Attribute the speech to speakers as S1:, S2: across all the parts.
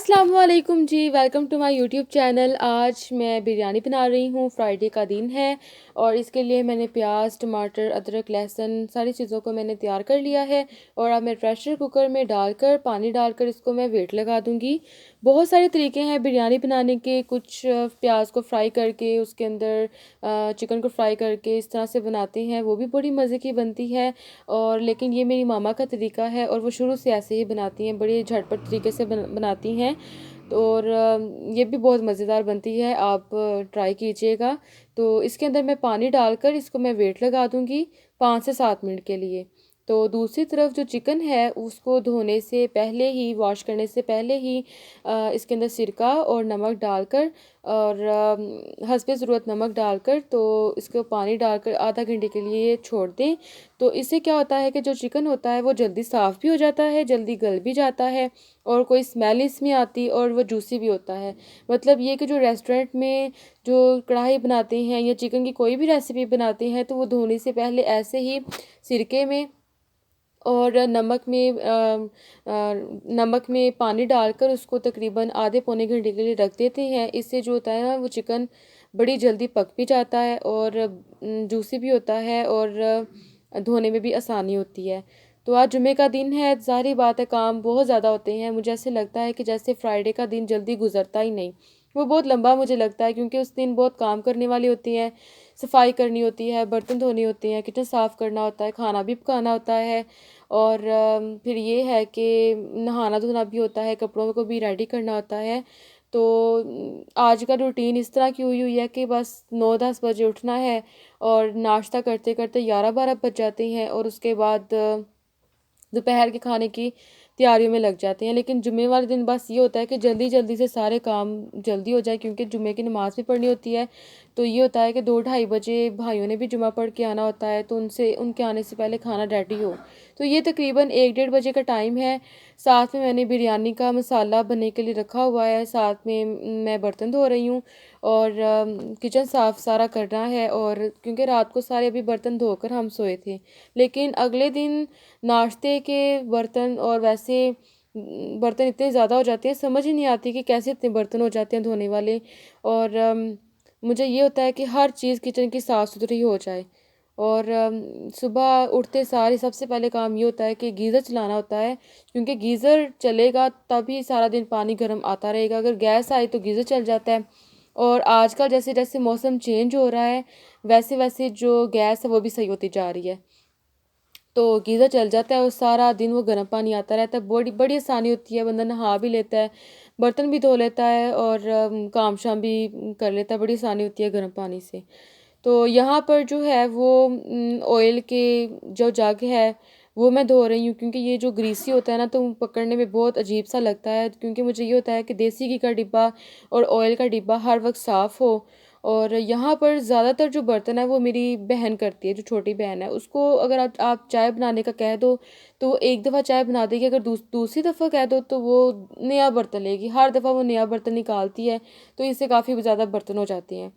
S1: अस्सलाम वालेकुम जी, welcome to my YouTube channel. आज मैं बिरयानी बना रही हूँ। फ्राइडे का दिन है और इसके लिए मैंने प्याज, टमाटर, अदरक, लहसुन सारी चीज़ों को मैंने तैयार कर लिया है। और अब मैं प्रेशर कुकर में डालकर पानी डालकर इसको मैं वेट लगा दूँगी। बहुत सारे तरीके हैं बिरयानी बनाने के। कुछ प्याज को फ्राई करके उसके अंदर चिकन को फ्राई करके इस तरह से बनाते हैं, वो भी बड़ी मज़े की बनती है। और लेकिन ये मेरी मामा का तरीका है और वो शुरू से ऐसे ही बनाती हैं, बड़ी झटपट तरीके से बनाती हैं। तो और ये भी बहुत मज़ेदार बनती है, आप ट्राई कीजिएगा। तो इसके अंदर मैं पानी डालकर इसको मैं वेट लगा दूँगी 5 से 7 मिनट के लिए। तो दूसरी तरफ जो चिकन है उसको धोने से पहले ही, वॉश करने से पहले ही इसके अंदर सिरका और नमक डालकर और हस्बे ज़रूरत नमक डालकर तो इसको पानी डालकर आधा घंटे के लिए छोड़ दें। तो इससे क्या होता है कि जो चिकन होता है वो जल्दी साफ़ भी हो जाता है, जल्दी गल भी जाता है और कोई स्मेल इसमें आती और वो जूसी भी होता है। मतलब ये कि जो रेस्टोरेंट में जो कढ़ाई बनाते हैं या चिकन की कोई भी रेसिपी बनाते हैं तो वो धोने से पहले ऐसे ही सिरके में और नमक में पानी डालकर उसको तकरीबन आधे पौने घंटे के लिए रख देते हैं। इससे जो होता है ना वो चिकन बड़ी जल्दी पक भी जाता है और जूसी भी होता है और धोने में भी आसानी होती है। तो आज जुमे का दिन है, ज़ाहिर बात है काम बहुत ज़्यादा होते हैं। मुझे ऐसे लगता है कि जैसे फ्राइडे का दिन जल्दी गुजरता ही नहीं, वो बहुत लंबा मुझे लगता है क्योंकि उस दिन बहुत काम करने वाली होती हैं, सफाई करनी होती है, बर्तन धोने होते हैं, किचन साफ़ करना होता है, खाना भी पकाना होता है और फिर ये है कि नहाना धोना भी होता है, कपड़ों को भी रेडी करना होता है। तो आज का रूटीन इस तरह की हुई हुई है कि बस 9-10 बजे उठना है और नाश्ता करते करते 11-12 बज जाते हैं और उसके बाद दोपहर के खाने की तैयारियों में लग जाते हैं। लेकिन जुम्मे वाले दिन बस ये होता है कि जल्दी जल्दी से सारे काम जल्दी हो जाए क्योंकि जुम्मे की नमाज़ भी पढ़नी होती है। तो ये होता है कि 2-2:30 बजे भाइयों ने भी जुमा पढ़ के आना होता है, तो उनके आने से पहले खाना रेडी हो। तो ये तकरीबन 1-1:30 बजे का टाइम है। साथ में मैंने बिरयानी का मसाला बनने के लिए रखा हुआ है, साथ में मैं बर्तन धो रही हूँ और किचन साफ़ सारा करना है। और क्योंकि रात को सारे अभी बर्तन धोकर हम सोए थे, लेकिन अगले दिन नाश्ते के बर्तन और वैसे बर्तन इतने ज़्यादा हो जाते हैं, समझ ही नहीं आती कि कैसे इतने बर्तन हो जाते हैं धोने वाले। और मुझे ये होता है कि हर चीज़ किचन की साफ़ सुथरी हो जाए। और सुबह उठते सार ही सबसे पहले काम ये होता है कि गीज़र चलाना होता है क्योंकि गीज़र चलेगा तभी सारा दिन पानी गर्म आता रहेगा। अगर गैस आई तो गीज़र चल जाता है। और आजकल जैसे जैसे मौसम चेंज हो रहा है वैसे वैसे जो गैस है वो भी सही होती जा रही है। तो गीज़र चल जाता है और सारा दिन वो गर्म पानी आता रहता है, बड़ी बड़ी आसानी होती है, बंदा नहा भी लेता है, बर्तन भी धो लेता है और काम शाम भी कर लेता है, बड़ी आसानी होती है गर्म पानी से। तो यहाँ पर जो है वो ऑयल के जो जग है वो मैं धो रही हूँ क्योंकि ये जो ग्रीसी होता है ना तो पकड़ने में बहुत अजीब सा लगता है, क्योंकि मुझे ये होता है कि देसी घी का डिब्बा और ऑयल का डिब्बा हर वक्त साफ़ हो। और यहाँ पर ज़्यादातर जो बर्तन है वो मेरी बहन करती है, जो छोटी बहन है। उसको अगर आप चाय बनाने का कह दो तो वो एक दफ़ा चाय बना देगी, अगर दूसरी दफ़ा कह दो तो वो नया बर्तन लेगी, हर दफ़ा वो नया बर्तन निकालती है। तो इससे काफ़ी ज़्यादा बर्तन हो जाते हैं।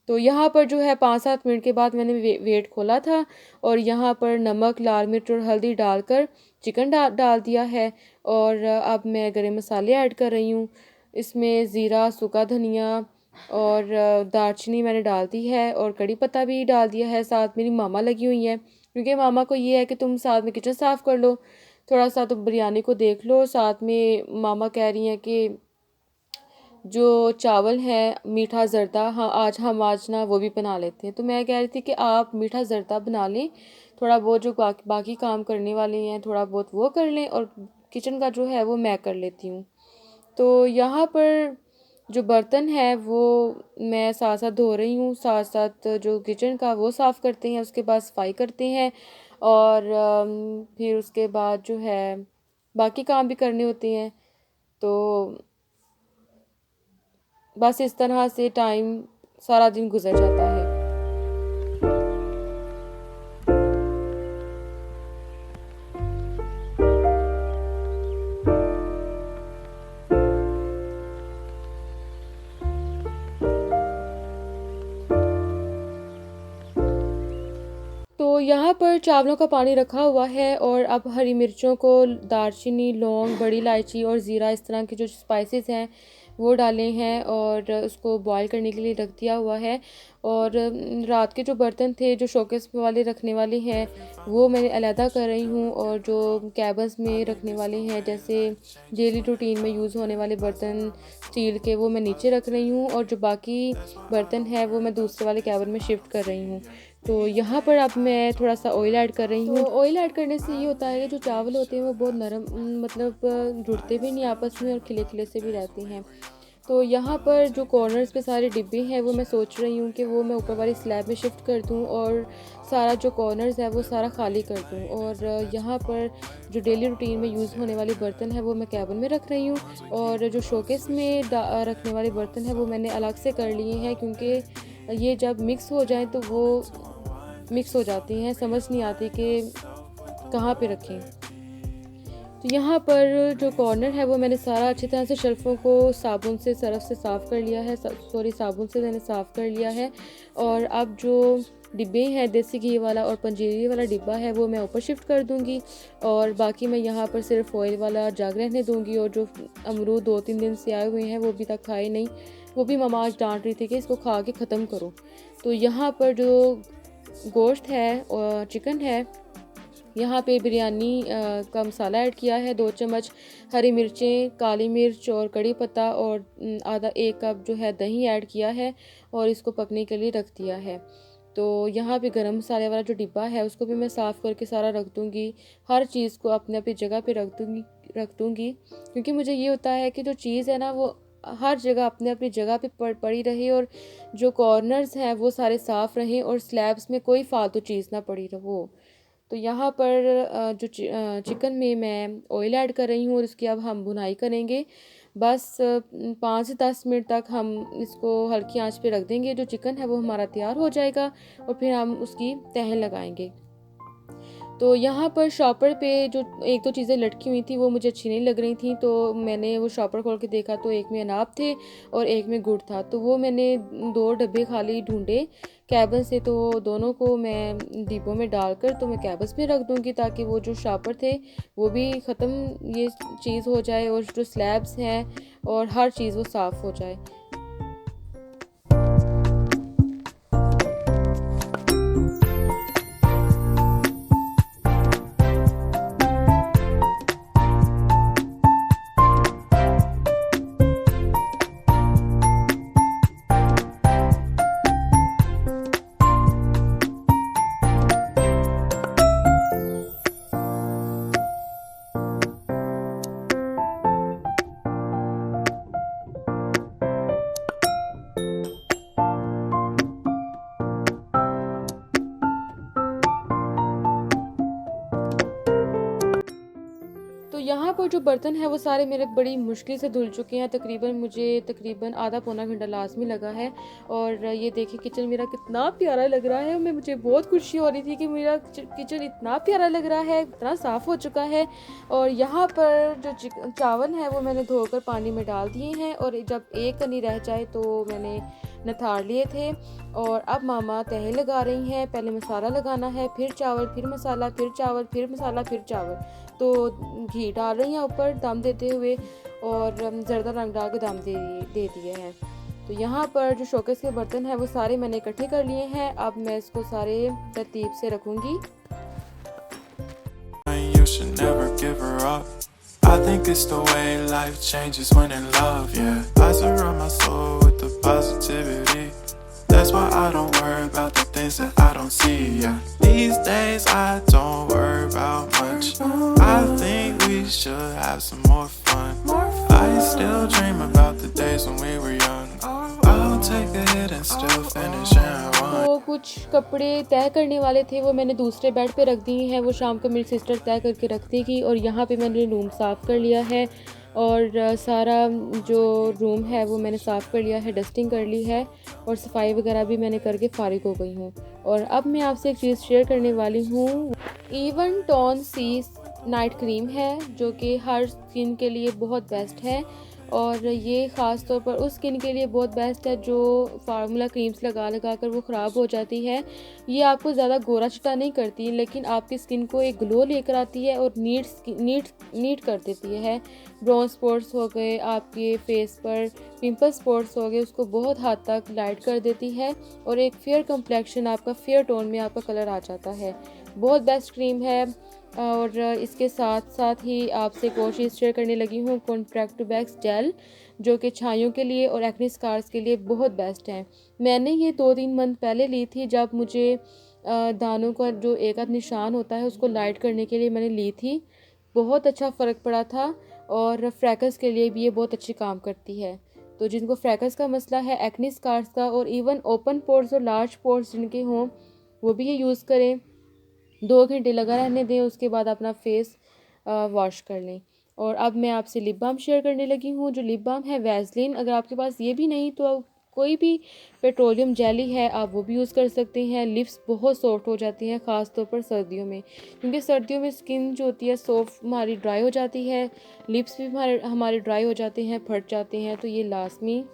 S1: तो यहाँ पर जो है 5-7 मिनट के बाद मैंने वेट खोला था और यहाँ पर नमक, लाल मिर्च और हल्दी डालकर चिकन डाल दिया है। और अब मैं गरम मसाले ऐड कर रही हूँ। इसमें ज़ीरा, सूखा धनिया और दालचीनी मैंने डाल दी है और कड़ी पत्ता भी डाल दिया है। साथ मेरी मामा लगी हुई हैं क्योंकि मामा को ये है कि तुम साथ में किचन साफ़ कर लो, थोड़ा सा तुम बिरयानी को देख लो। साथ में मामा कह रही हैं कि जो चावल है मीठा ज़र्दा, हाँ आज ना वो भी बना लेते हैं। तो मैं कह रही थी कि आप मीठा ज़र्दा बना लें, थोड़ा बहुत जो बाकी काम करने वाले हैं थोड़ा बहुत वो कर लें और किचन का जो है वो मैं कर लेती हूँ। तो यहाँ पर जो बर्तन है वो मैं साथ साथ धो रही हूँ, साथ साथ जो किचन का वो साफ़ करते हैं, उसके बाद सफाई करते हैं और फिर उसके बाद जो है बाकी काम भी करने होते हैं। तो बस इस तरह से टाइम सारा दिन गुजर जाता है। तो यहाँ पर चावलों का पानी रखा हुआ है और अब हरी मिर्चों को, दालचीनी, लौंग, बड़ी इलायची और ज़ीरा, इस तरह के जो स्पाइसेस हैं वो डाले हैं और उसको बॉईल करने के लिए रख दिया हुआ है। और रात के जो बर्तन थे जो शोकेस वाले रखने वाले हैं वो मैं अलहदा कर रही हूँ, और जो कैबन्स में रखने वाले हैं जैसे डेली रूटीन में यूज़ होने वाले बर्तन स्टील के, वो मैं नीचे रख रही हूँ, और जो बाकी बर्तन है वो मैं दूसरे वाले कैबिन में शिफ्ट कर रही हूँ। तो यहाँ पर अब मैं थोड़ा सा ऑयल ऐड कर रही हूँ। तो ऑयल ऐड करने से ये होता है कि जो चावल होते हैं वो बहुत नरम, मतलब जुड़ते भी नहीं आपस में और खिले खिले से भी रहते हैं। तो यहाँ पर जो कॉर्नर्स पे सारे डिब्बे हैं वो मैं सोच रही हूँ कि वो मैं ऊपर वाली स्लैब में शिफ्ट कर दूँ और सारा जो कॉर्नर्स है वो सारा खाली कर दूँ। और यहाँ पर जो डेली रूटीन में यूज़ होने वाले बर्तन है वो मैं कैबिन में रख रही हूँ, और जो शोकेस में रखने वाले बर्तन है वो मैंने अलग से कर लिए हैं, क्योंकि ये जब मिक्स हो जाए तो वो मिक्स हो जाती हैं, समझ नहीं आती कि कहाँ पे रखें। तो यहाँ पर जो कॉर्नर है वो मैंने सारा अच्छी तरह से शेल्फ़ों को साबुन से, सरफ से साफ़ कर लिया है, साबुन से मैंने साफ़ कर लिया है। और अब जो डिब्बे हैं देसी घी वाला और पंजीरी वाला डिब्बा है वो मैं ऊपर शिफ्ट कर दूँगी, और बाकी मैं यहाँ पर सिर्फ ऑयल वाला जग रहने दूँगी। और जो अमरूद 2-3 दिन से आए हुए हैं वो अभी तक खाए नहीं, वो भी मम्मा आज डांट रही थी कि इसको खा के ख़त्म करो। तो यहाँ पर जो गोश्त है और चिकन है, यहाँ पे बिरयानी का मसाला ऐड किया है, 2 चम्मच हरी मिर्चें, काली मिर्च और कड़ी पत्ता, और आधा 1 कप जो है दही ऐड किया है और इसको पकने के लिए रख दिया है। तो यहाँ पे गरम मसाले वाला जो डिब्बा है उसको भी मैं साफ़ करके सारा रख दूँगी, हर चीज़ को अपने अपनी जगह पे रख दूँगी, क्योंकि मुझे ये होता है कि जो चीज़ है ना वो हर जगह अपने अपनी जगह पे पड़ी रहे, और जो कॉर्नर्स हैं वो सारे साफ़ रहें और स्लैब्स में कोई फालतू चीज़ ना पड़ी रहो। तो यहाँ पर जो चिकन में मैं ऑयल ऐड कर रही हूँ और इसकी अब हम भुनाई करेंगे। बस 5 से 10 मिनट तक हम इसको हल्की आंच पे रख देंगे। जो चिकन है वो हमारा तैयार हो जाएगा और फिर हम उसकी तह लगाएंगे। तो यहाँ पर शॉपर पे जो 1-2 चीज़ें लटकी हुई थी वो मुझे अच्छी नहीं लग रही थी, तो मैंने वो शॉपर खोल के देखा तो एक में अनाब थे और एक में गुड़ था। तो वो मैंने 2 डब्बे खाली ढूंढे कैबिन से, तो दोनों को मैं डिब्बों में डालकर तो मैं कैबिन में रख दूँगी, ताकि वो जो शॉपर थे वो भी ख़त्म ये चीज़ हो जाए और जो स्लैब्स हैं और हर चीज़ वो साफ़ हो जाए। तो यहाँ पर जो बर्तन है वो सारे मेरे बड़ी मुश्किल से धुल चुके हैं। तकरीबन आधा पौना घंटा लाज़मी लगा है। और ये देखिए किचन मेरा कितना प्यारा लग रहा है। मुझे बहुत खुशी हो रही थी कि मेरा किचन इतना प्यारा लग रहा है, इतना साफ़ हो चुका है। और यहाँ पर जो चावल है वो मैंने धोकर पानी में डाल दिए हैं, और जब एक कनी रह जाए तो मैंने नथाड़ लिए थे। और अब मामा तह लगा रही हैं। पहले मसाला लगाना है, फिर चावल, फिर मसाला, फिर चावल, फिर मसाला, फिर चावल। तो घी डाल रही हैं ऊपर दम देते हुए, और ज़रदा रंग डाल के दम दे दिए हैं। तो यहाँ पर जो शोकेस के बर्तन हैं वो सारे मैंने इकट्ठे कर लिए हैं। अब मैं इसको सारे तरतीब से रखूँगी। I think it's the way life changes when in love, yeah. I surround my soul with the positivity. That's why I don't worry about the things that I don't see, yeah. These days I don't worry about much. I think we should have some more fun. I still dream about the days when we were young. I'll take a hit and still finish and one. तो कुछ कपड़े तय करने वाले थे वो मैंने दूसरे बेड पे रख दिए हैं। वो शाम को मेरी सिस्टर तय करके रख देगी। और यहाँ पे मैंने रूम साफ़ कर लिया है, और सारा जो रूम है वो मैंने साफ़ कर लिया है, डस्टिंग कर ली है, और सफाई वगैरह भी मैंने करके फ़ारिग हो गई हूँ। और अब मैं आपसे एक चीज़ शेयर करने वाली हूँ। इवन टोन सी नाइट क्रीम है जो कि हर स्किन के लिए बहुत बेस्ट है। और ये ख़ास तौर पर उस स्किन के लिए बहुत बेस्ट है जो फार्मूला क्रीम्स लगा लगा कर वो ख़राब हो जाती है। ये आपको ज़्यादा गोरा चिट्टा नहीं करती, लेकिन आपकी स्किन को एक ग्लो लेकर आती है और नीट कर देती है। ब्राउन स्पॉट्स हो गए आपके फेस पर, पिंपल स्पॉट्स हो गए, उसको बहुत हद तक लाइट कर देती है और एक फेयर कम्प्लेक्शन, आपका फेयर टोन में आपका कलर आ जाता है। बहुत बेस्ट क्रीम है। और इसके साथ साथ ही आपसे एक और चीज़ शेयर करने लगी हूँ, कॉन्ट्रैक्ट बैक्स जेल, जो कि छाइयों के लिए और एक्ने स्कार्स के लिए बहुत बेस्ट है। मैंने ये 2-3 मंथ पहले ली थी, जब मुझे दानों का जो एक आध निशान होता है उसको लाइट करने के लिए मैंने ली थी। बहुत अच्छा फ़र्क पड़ा था और फ्रैकल्स के लिए भी ये बहुत अच्छी काम करती है। तो जिनको फ्रैकल्स का मसला है, एक्ने स्कार्स का, और इवन ओपन पोर्स और लार्ज पोर्स जिनके हों, वो भी ये यूज़ करें। 2 घंटे लगा रहने दें, उसके बाद अपना फेस वॉश कर लें। और अब मैं आपसे लिप बाम शेयर करने लगी हूँ। जो लिप बाम है वैसलीन, अगर आपके पास ये भी नहीं तो कोई भी पेट्रोलियम जेली है आप वो भी यूज़ कर सकते हैं। लिप्स बहुत सॉफ्ट हो जाती हैं, ख़ास तौर पर सर्दियों में, क्योंकि सर्दियों में स्किन जो होती है सॉफ्ट हमारी ड्राई हो जाती है, लिप्स भी हमारे ड्राई हो जाते हैं, फट जाते हैं। तो ये लाजमी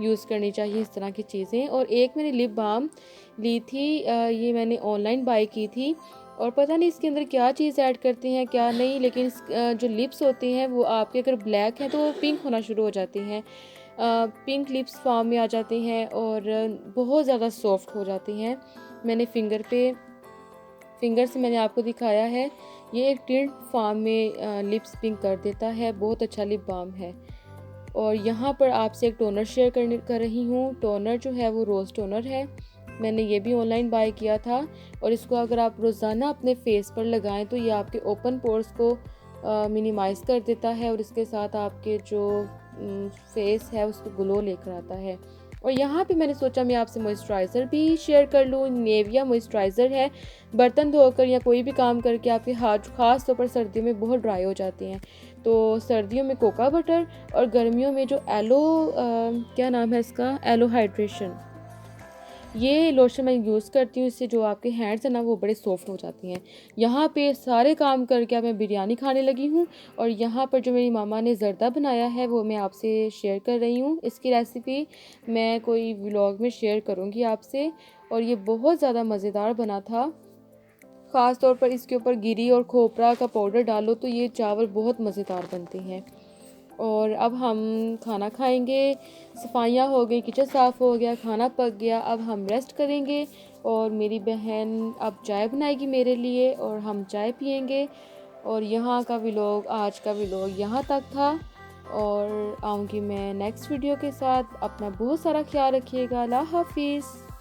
S1: यूज़ करनी चाहिए इस तरह की चीज़ें। और एक मैंने लिप बाम ली थी, ये मैंने ऑनलाइन बाई की थी, और पता नहीं इसके अंदर क्या चीज़ ऐड करते हैं क्या नहीं, लेकिन जो लिप्स होते हैं वो आपके अगर ब्लैक हैं तो वो पिंक होना शुरू हो जाते हैं, पिंक लिप्स फॉर्म में आ जाते हैं और बहुत ज़्यादा सॉफ्ट हो जाते हैं। मैंने फिंगर से मैंने आपको दिखाया है, ये एक टिंट फॉर्म में लिप्स पिंक कर देता है। बहुत अच्छा लिप बाम है। और यहाँ पर आपसे एक टोनर शेयर कर रही हूँ। टोनर जो है वो रोज़ टोनर है, मैंने ये भी ऑनलाइन बाय किया था। और इसको अगर आप रोज़ाना अपने फेस पर लगाएं तो ये आपके ओपन पोर्स को मिनिमाइज़ कर देता है और इसके साथ आपके जो फेस है उसको ग्लो लेकर आता है। और यहाँ पे मैंने सोचा मैं आपसे मॉइस्चराइज़र भी शेयर कर लूँ। नेविया मॉइस्चराइज़र है। बर्तन धोकर या कोई भी काम करके आपके हाथ ख़ास तौर पर सर्दियों में बहुत ड्राई हो जाते हैं, तो सर्दियों में कोका बटर और गर्मियों में जो क्या नाम है इसका, एलो हाइड्रेशन, ये लोशन मैं यूज़ करती हूँ। इससे जो आपके हैंड्स हैं ना वो बड़े सॉफ्ट हो जाते हैं। यहाँ पे सारे काम करके अब मैं बिरयानी खाने लगी हूँ। और यहाँ पर जो मेरी मामा ने ज़र्दा बनाया है वो मैं आपसे शेयर कर रही हूँ। इसकी रेसिपी मैं कोई व्लॉग में शेयर करूँगी आपसे। और ये बहुत ज़्यादा मज़ेदार बना था। ख़ास तौर पर इसके ऊपर गिरी और खोपरा का पाउडर डालो तो ये चावल बहुत मज़ेदार बनते हैं। और अब हम खाना खाएंगे। सफाइयाँ हो गई, किचन साफ़ हो गया, खाना पक गया, अब हम रेस्ट करेंगे। और मेरी बहन अब चाय बनाएगी मेरे लिए और हम चाय पियेंगे। और यहाँ का व्लॉग, आज का व्लॉग यहाँ तक था। और आऊँगी मैं नेक्स्ट वीडियो के साथ। अपना बहुत सारा ख्याल रखिएगा। अल्लाह हाफिज़।